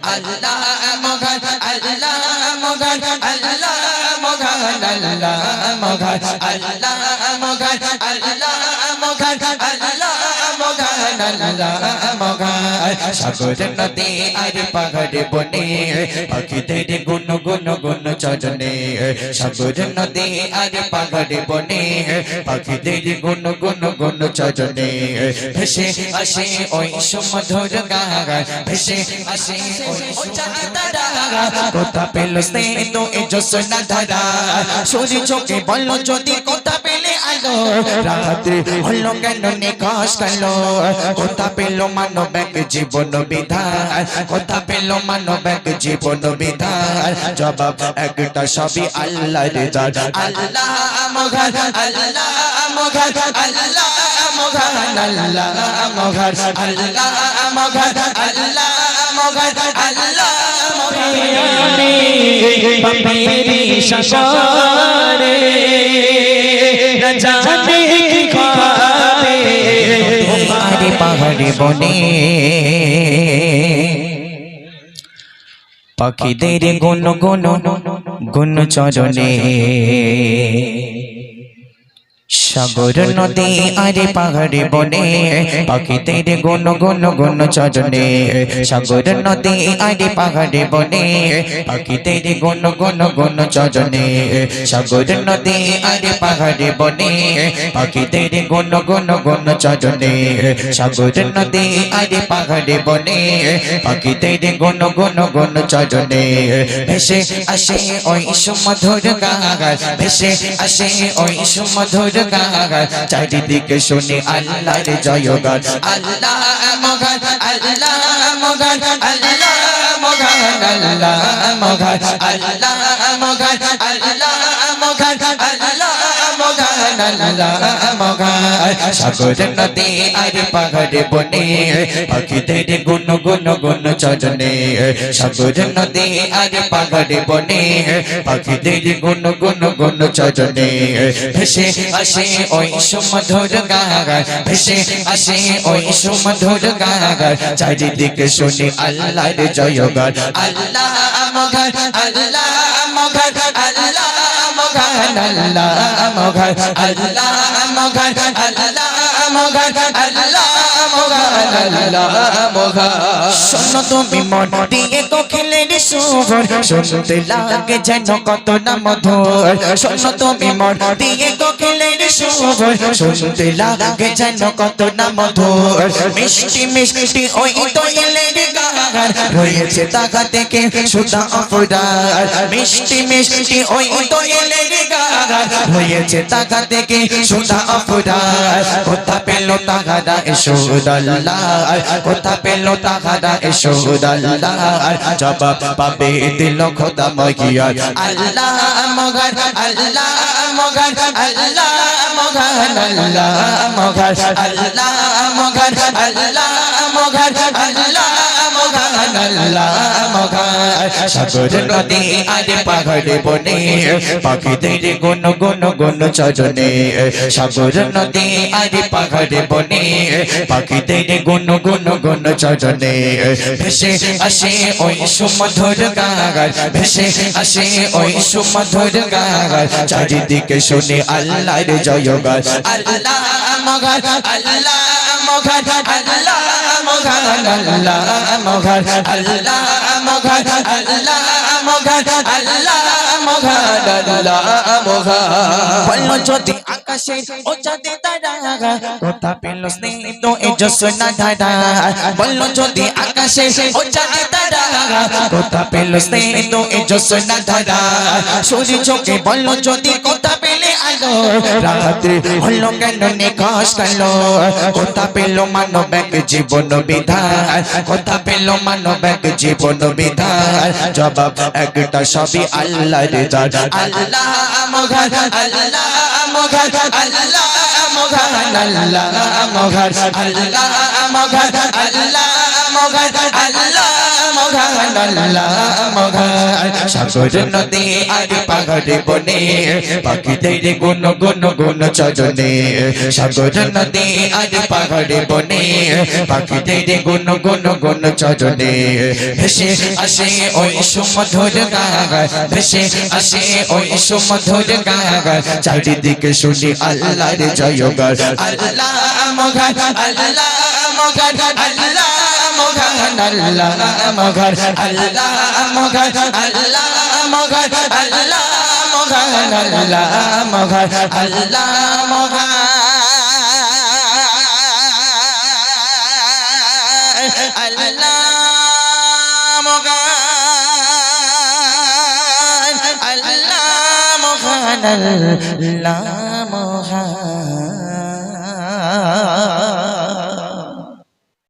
আল্লাহ মগান আল্লাহ মগান আল্লাহ মগান আল্লাহ মগান আল্লাহ মগান আল্লাহ মগান আল্লাহ মগান আল্লাহ মগান সাগর নদী আর পাহাড় বনে পাখিদের গুন গুন গুন চরণে সাগর নদী আর পাহাড় বনে পাখিদের গুন গুন গুন চরণে ভেসে আসে ওই সুমধুর গান ভেসে আসে ওই কথা পেল স্নেহ এ জোসনা ধারা সূর্য চোখে বলল যদি কথা পেলে আলো রাত্রি হলো কেন নিকাশ কালো কথা পেল মানব এক জীবন বিধান কথা পেল মানব এক জীবন বিধান জবাব একটা সবই আল্লাহর জান আল্লাহ মগান আল্লাহ মগান আল্লাহ মগান আল্লাহ মগান আল্লাহ মগান আল্লাহ মগান আল্লাহ পাপেরি সাগরে না জানে কি খাবে আরে পাহাড়ে বনে পাখিদের গুন গুন গুন চরণে সাগর নদী আরে পাহাড়ে বনে পাখিদের গুন গুন গুন চরণে সাগর নদী আরে পাহাড়ে বনে পাখিদের গুন গুন গুন চরণে সাগর নদী আরে পাহাড়ে বনে পাখিদের গুন গুন গুন চরণে সাগর নদী আরে পাহাড়ে বনে পাখিদের গুন গুন গুন চরণে ভেসে আসে ওই সুমধুর গান ভেসে আসে ওই সুমধুর চারিদিকে শুনি আল্লাহর জয়গান আল্লাহ মগান আল্লাহ মগান আল্লাহ মগান আল্লাহ মগান আল্লাহ মগান আল্লাহ মগান আল্লাহ মগান আল্লাহ মগান সাগর নদী আর পাহাড়ে বনে পাখিদের গুন গুন গুন চরণে সাগর নদী আর পাহাড়ে বনে পাখিদের গুন গুন গুন চরণে ভেসে আসে ওই সুমধুর গান ভেসে আসে ওই সুমধুর গান চারিদিকে শুনি আল্লাহর জয়গান আল্লাহ মগান আল্লাহ মগান আল্লাহ মগান আল্লাহ মগান আল্লাহ মগান আল্লাহ মগান আল্লাহ মগান আল্লাহ মগান শোনো তুমি মন দিয়ে কোকিলের সুর শুনতে লাগে যেন কত না মধুর শোনো তুমি মন দিয়ে কোকিলের সুর শুনতে লাগে যেন কত না মধুর মিষ্টি মিষ্টি ওই দোয়েলের গান রয়েছে তাকা থেকে সুধা অপরার মিষ্টি মিষ্টি ওই দোয়েলের গান রয়েছে তাকা থেকে সুধা অপরার কথা পেল তাহারা এসুদাল্লাহ কথা পেল তাহারা এসুদাল্লাহ জবাব পাবে দিল খোদা মগিয়ার আল্লাহ মগান আল্লাহ মগান আল্লাহ মগান আল্লাহ মগান আল্লাহ মগান আল্লাহ মগান আল্লাহ মগান আল্লাহ মগান সাগর নদী আর পাহাড়ে বনে পাখিদের গুন গুন গুন চরণে সাগর নদী আর পাহাড়ে বনে পাখিদের গুন গুন গুন চরণে ভেসে আসে ওই সুমধুর গান ভেসে আসে ওই সুমধুর গান চারিদিকে শুনি আল্লাহর জয়গান আল্লাহ মগান আল্লাহ মগান আল্লাহ মগান আল্লাহ মগান আল্লাহ মগান আল্লাহ মগান আল্লাহ মগান আল্লাহ মগান বলল যদি আকাশে ও চাঁদে তারা কথা পেল স্নেহ এ জোসনা ধারা বলল যদি আকাশে ও চাঁদে তারা কথা পেল স্নেহ এ জোসনা ধারা সূর্য চোখে বলল যদি কথা পেলে আলো রাত্রি হলো কেন নিকাশ কালো কথা পেল মানব এক জীবন বিধান কথা পেল মানব এক জীবন বিধান জবাব একটা সবই আল্লাহর জান আল্লাহ মগান আল্লাহ মগান আল্লাহ মগান আল্লাহ মগান আল্লাহ মগান আল্লাহ মগান আল্লাহ মগান আল্লাহ মগান সাগর নদী আর পাহাড়ে বনে পাখিদের গুন গুন গুন চরণে সাগর নদী আর পাহাড়ে বনে পাখিদের গুন গুন গুন চরণে ভেসে আসে ওই সুমধুর গান ভেসে আসে ওই সুমধুর গান চারিদিকে শুনি আল্লাহর জয়গান আল্লাহ মগান আল্লাহ মগান আল্লাহ মগান আল্লাহ মগান আল্লাহ মগান আল্লাহ মগান আল্লাহ মগান আল্লাহ মগান আল্লাহ মগান আল্লাহ মগান আল্লাহ মগান আল্লাহ